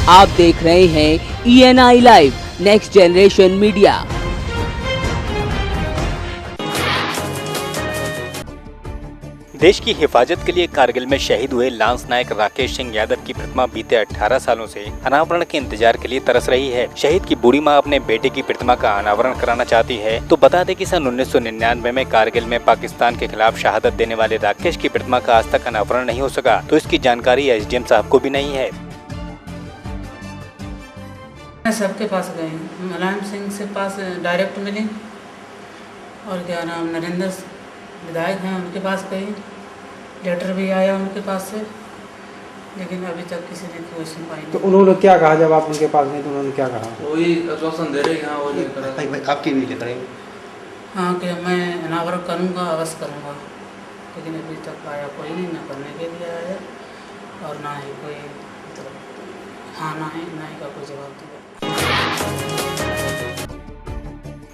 आप देख रहे हैं ENI live next generation media. देश की हिफाजत के लिए कारगिल में शहीद हुए लांस नायक राकेश सिंह यादव की प्रतिमा बीते 18 सालों से अनावरण के इंतजार के लिए तरस रही है। शहीद की बूढ़ी मां अपने बेटे की प्रतिमा का अनावरण कराना चाहती है। तो बता दें कि सन 1999 में कारगिल में पाकिस्तान के खिलाफ शहादत देने वाले राकेश की प्रतिमा का आज तक अनावरण नहीं हो सका, तो इसकी जानकारी SDM साहब को भी नहीं है। सबके पास गए, मुलायम सिंह से पास डायरेक्ट मिले और क्या नाम नरेंद्र विधायक हैं उनके पास गए, लेटर भी आया उनके पास से, लेकिन अभी तक किसी ने कोई सुनवाई नहीं। तो उन्होंने क्या कहा जब आप उनके पास गए तो उन्होंने क्या कहा? वही आश्वासन दे रहे हैं वो लेकर आपकी भी लेकर हाँ कि मैं अनावरण करूँगा, अवश्य करूँगा, लेकिन अभी तक आया कोई नहीं, ना करने के लिए आया और ना ही कोई हाँ ना ही का कोई जवाब दिया।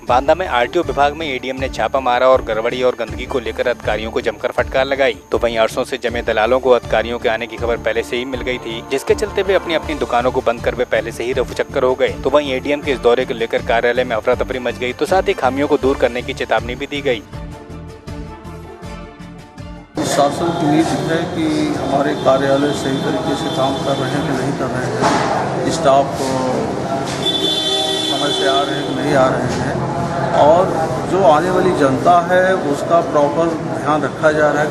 बांदा में RTO विभाग में ADM ने छापा मारा और गड़बड़ी और गंदगी को लेकर अधिकारियों को जमकर फटकार लगाई। तो वहीं अरसों से जमे दलालों को अधिकारियों के आने की खबर पहले से ही मिल गई थी, जिसके चलते वे अपनी अपनी दुकानों को बंद कर वे पहले से ही रफूचक्कर हो गए। तो वहीं ADM के इस दौरे को लेकर कार्यालय में अफरा तफरी मच गई, तो साथ ही खामियों को दूर करने की चेतावनी भी दी गई। शासन की नीति है कि हमारे कार्यालय सही तरीके से काम कर रहे हैं कि नहीं कर रहे हैं, स्टाफ समय से आ रहे हैं कि नहीं आ रहे हैं, और जो आने वाली जनता है उसका प्रॉपर ध्यान रखा जा रहा है,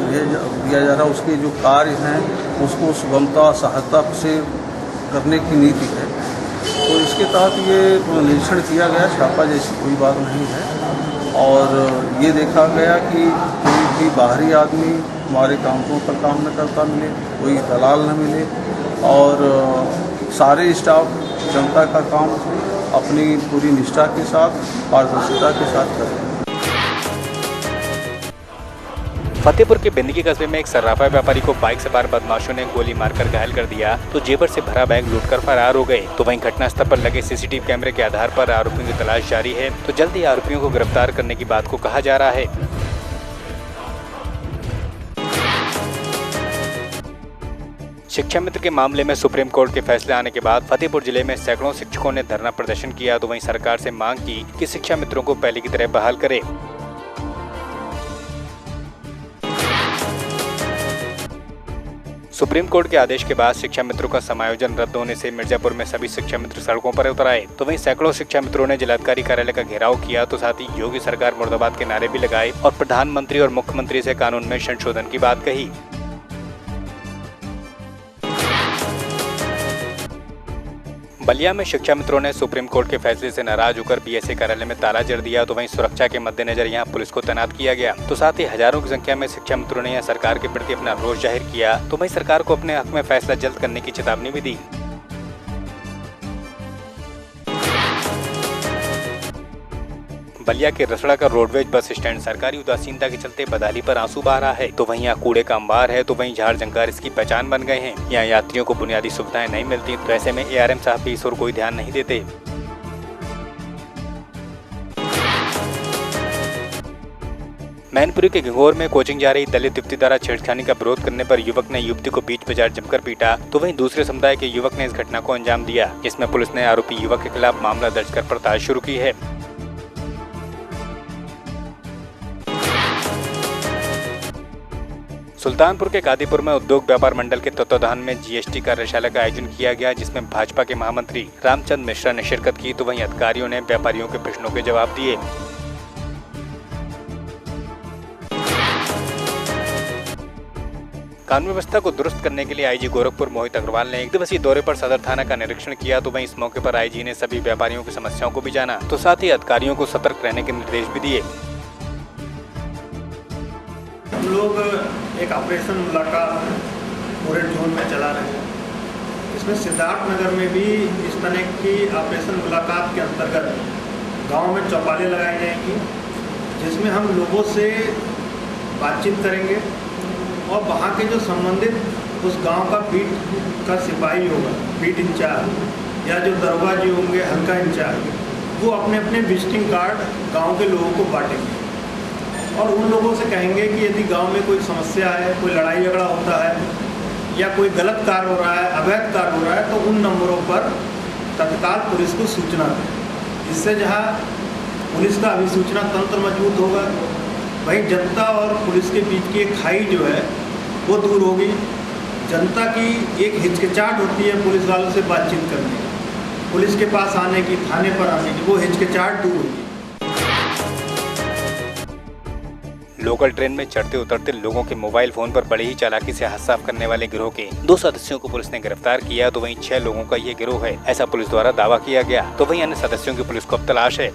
दिया जा रहा है। उसके जो कार्य हैं उसको सुगमता सहायता से करने की नीति है। तो इसके तहत ये निरीक्षण किया गया, छापा जैसी कोई बात नहीं है, और ये देखा गया कि कोई भी बाहरी आदमी हमारे काउंटरों पर काम न करता मिले, कोई दलाल न मिले, और सारे स्टाफ जनता का काम अपनी पूरी निष्ठा के साथ, पारदर्शिता के साथ करें। फतेहपुर के बिंदगी कस्बे में एक सर्राफा व्यापारी को बाइक सवार बदमाशों ने गोली मारकर घायल कर दिया, तो जेवर से भरा बैग लूटकर फरार हो गए। तो वहीं घटनास्थल पर लगे CCTV कैमरे के आधार पर आरोपियों की तलाश जारी है, तो जल्द ही आरोपियों को गिरफ्तार करने की बात को कहा जा रहा है। शिक्षा मित्र के मामले में सुप्रीम कोर्ट के फैसले आने के बाद फतेहपुर जिले में सैकड़ों शिक्षकों ने धरना प्रदर्शन किया, तो वहीं सरकार से मांग की कि शिक्षा मित्रों को पहले की तरह बहाल करे। सुप्रीम कोर्ट के आदेश के बाद शिक्षा मित्रों का समायोजन रद्द होने से मिर्जापुर में सभी शिक्षा मित्र सड़कों पर उतर आए। तो वहीं सैकड़ों शिक्षा मित्रों ने जिलाधिकारी कार्यालय का घेराव किया, तो साथ ही योगी सरकार मुर्दाबाद के नारे भी लगाए और प्रधानमंत्री और मुख्यमंत्री से कानून में संशोधन की बात कही। बलिया में शिक्षा मित्रों ने सुप्रीम कोर्ट के फैसले से नाराज होकर BSA कार्यालय में ताला जड़ दिया, तो वहीं सुरक्षा के मद्देनजर यहां पुलिस को तैनात किया गया। तो साथ ही हजारों की संख्या में शिक्षा मित्रों ने यहां सरकार के प्रति अपना रोष जाहिर किया, तो वहीं सरकार को अपने हक में फैसला जल्द करने की चेतावनी भी दी। बलिया के रसड़ा का रोडवेज बस स्टैंड सरकारी उदासीनता के चलते बदहाली पर आंसू बहा रहा है। तो वहीं यहाँ कूड़े का अंबार है, तो वहीं झाड़ जंकार इसकी पहचान बन गए हैं। यहाँ यात्रियों को बुनियादी सुविधाएं नहीं मिलती, तो ऐसे में ARM साहब भी इस ओर कोई ध्यान नहीं देते। मैनपुरी के घंघोर में कोचिंग जा रही दलित युवती द्वारा छेड़खानी का विरोध करने पर युवक ने युवती को बीच बाजार जमकर पीटा, तो वहीं दूसरे समुदाय के युवक ने इस घटना को अंजाम दिया। इसमें पुलिस ने आरोपी युवक के खिलाफ मामला दर्ज कर पड़ताल शुरू की है। सुल्तानपुर के कादीपुर में उद्योग व्यापार मंडल के तत्वाधान में GST कार्यशाला का आयोजन किया गया, जिसमें भाजपा के महामंत्री रामचंद्र मिश्रा ने शिरकत की, तो वहीं अधिकारियों ने व्यापारियों के प्रश्नों के जवाब दिए। कानून व्यवस्था को दुरुस्त करने के लिए IG गोरखपुर मोहित अग्रवाल ने 1 दिवसीय दौरे पर सदर थाना का निरीक्षण किया, तो वहीं इस मौके पर IG ने सभी व्यापारियों की समस्याओं को भी जाना, तो साथ ही अधिकारियों को सतर्क रहने के निर्देश भी दिए। हम लोग एक ऑपरेशन मुलाकात पूरे जोन में चला रहे हैं। इसमें सिद्धार्थनगर में भी इस तरह की ऑपरेशन मुलाकात के अंतर्गत गांव में चौपालें लगाई जाएंगी, जिसमें हम लोगों से बातचीत करेंगे और वहाँ के जो संबंधित उस गांव का बीट का सिपाही होगा, बीट इंचार्ज या जो दरोगा जी होंगे हल्का इंचार्ज, वो अपने अपने विजिटिंग कार्ड गांव के लोगों को बांटेंगे और उन लोगों से कहेंगे कि यदि गांव में कोई समस्या है, कोई लड़ाई झगड़ा होता है, या कोई गलत कार्य हो रहा है, अवैध कार्य हो रहा है, तो उन नंबरों पर तत्काल पुलिस को सूचना दें। इससे जहाँ पुलिस का अभिसूचना तंत्र मजबूत होगा, वहीं जनता और पुलिस के बीच की एक खाई जो है वो दूर होगी। जनता की एक हिचकिचाहट होती है पुलिस वालों से बातचीत करने की, पुलिस के पास आने की, थाने पर आने की, वो हिचकिचाहट दूर होगी। लोकल ट्रेन में चढ़ते उतरते लोगों के मोबाइल फोन पर बड़ी ही चालाकी से हाथ साफ करने वाले गिरोह के 2 सदस्यों को पुलिस ने गिरफ्तार किया, तो वहीं 6 लोगों का ये गिरोह है, ऐसा पुलिस द्वारा दावा किया गया। तो वहीं अन्य सदस्यों की पुलिस को अब तलाश है।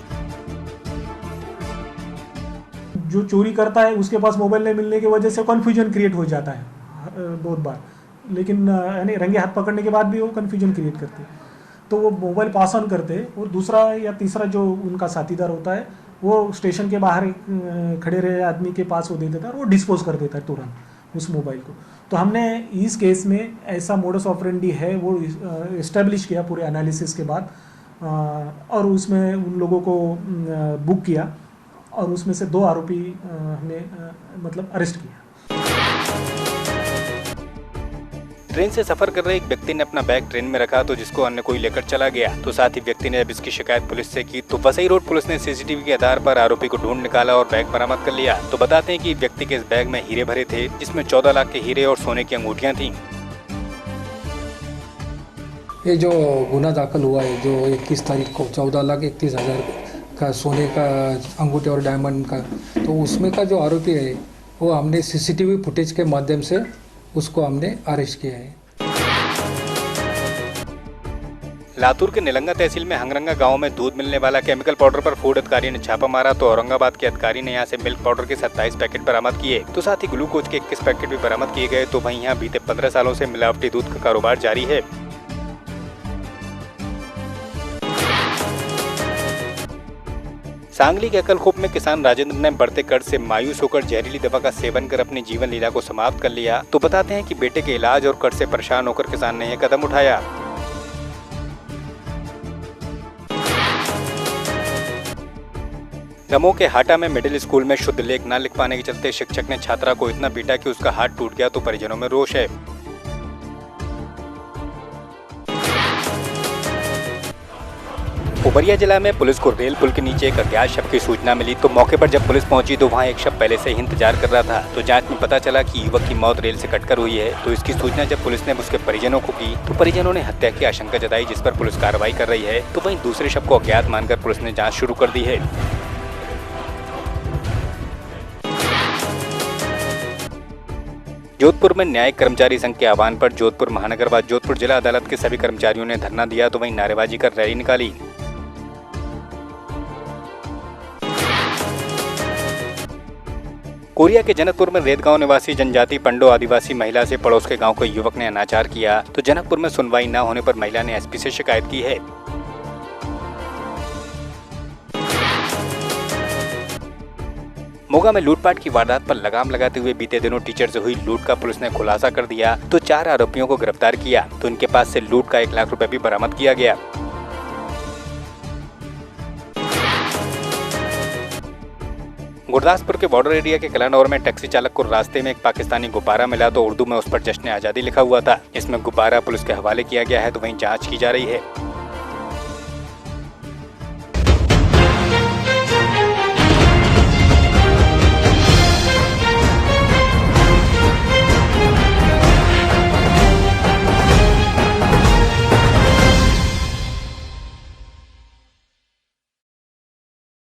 जो चोरी करता है उसके पास मोबाइल नहीं मिलने की वजह से कन्फ्यूजन क्रिएट हो जाता है बहुत बार, लेकिन यानी रंगे हाथ पकड़ने के बाद भी वो कन्फ्यूजन क्रिएट करते हैं, तो वो मोबाइल पास ऑन करते हैं और दूसरा या तीसरा जो उनका साथीदार होता है वो स्टेशन के बाहर खड़े रहे आदमी के पास वो दे देता है और वो डिस्पोज कर देता है तुरंत उस मोबाइल को। तो हमने इस केस में ऐसा मोडस ऑपरेंडी है वो इस्टेब्लिश किया पूरे एनालिसिस के बाद, और उसमें उन लोगों को बुक किया और उसमें से 2 आरोपी हमने मतलब अरेस्ट किया। ट्रेन से सफर कर रहे एक व्यक्ति ने अपना बैग ट्रेन में रखा, तो जिसको अन्य कोई लेकर चला गया। तो साथ ही व्यक्ति ने जब इसकी शिकायत पुलिस से की तो वसई रोड पुलिस ने सीसीटीवी के आधार पर आरोपी को ढूंढ निकाला और बैग बरामद कर लिया। तो बताते हैं कि व्यक्ति के इस बैग में हीरे भरे थे, जिसमें 14 लाख के हीरे और सोने की अंगूठियां थीं। ये जो गुना दाखिल हुआ है जो 21 तारीख को 14,31,000 का सोने का अंगूठे और डायमंड का, तो उसमें का जो आरोपी है वो हमने सीसीटीवी फुटेज के माध्यम से उसको हमने अरेस्ट किया है। लातूर के निलंगा तहसील में हंगरंगा गांव में दूध मिलने वाला केमिकल पाउडर पर फूड अधिकारी ने छापा मारा, तो औरंगाबाद के अधिकारी ने यहां से मिल्क पाउडर के 27 पैकेट बरामद किए, तो साथ ही ग्लूकोज के 21 पैकेट भी बरामद किए गए। तो वहीं यहां बीते 15 सालों से मिलावटी दूध का कारोबार जारी है। सांगली के अकलखोप में किसान राजेंद्र ने बढ़ते कर्ज से मायूस होकर जहरीली दवा का सेवन कर अपनी जीवन लीला को समाप्त कर लिया। तो बताते हैं कि बेटे के इलाज और कर्ज से परेशान होकर किसान ने यह कदम उठाया। दमोह के हाटा में मिडिल स्कूल में शुद्ध लेख न लिख पाने के चलते शिक्षक ने छात्रा को इतना पीटा कि उसका हाथ टूट गया, तो परिजनों में रोष है। उमरिया जिला में पुलिस को रेल पुल के नीचे एक अज्ञात शव की सूचना मिली, तो मौके पर जब पुलिस पहुंची तो वहां एक शव पहले से ही इंतजार कर रहा था। तो जांच में पता चला कि युवक की मौत रेल से कटकर हुई है। तो इसकी सूचना जब पुलिस ने उसके परिजनों को की तो परिजनों ने हत्या की आशंका जताई, जिस पर पुलिस कार्रवाई कर रही है। तो वहीं दूसरे शव को अज्ञात मानकर पुलिस ने जाँच शुरू कर दी है। जोधपुर में न्यायिक कर्मचारी संघ के आह्वान पर जोधपुर महानगर व जोधपुर जिला अदालत के सभी कर्मचारियों ने धरना दिया, तो वहीं नारेबाजी कर रैली निकाली। कोरिया के जनकपुर में रेत गांव निवासी जनजाति पंडो आदिवासी महिला से पड़ोस के गांव के युवक ने अनाचार किया, तो जनकपुर में सुनवाई न होने पर महिला ने एसपी से शिकायत की है। मोगा में लूटपाट की वारदात पर लगाम लगाते हुए बीते दिनों टीचर से हुई लूट का पुलिस ने खुलासा कर दिया, तो 4 आरोपियों को गिरफ्तार किया, तो इनके पास से लूट का 1 लाख रुपए भी बरामद किया गया। गुरदासपुर के बॉर्डर एरिया के कलानौर में टैक्सी चालक को रास्ते में एक पाकिस्तानी गुब्बारा मिला, तो उर्दू में उस पर जश्न आजादी लिखा हुआ था। इसमें गुब्बारा पुलिस के हवाले किया गया है, तो वहीं जांच की जा रही है।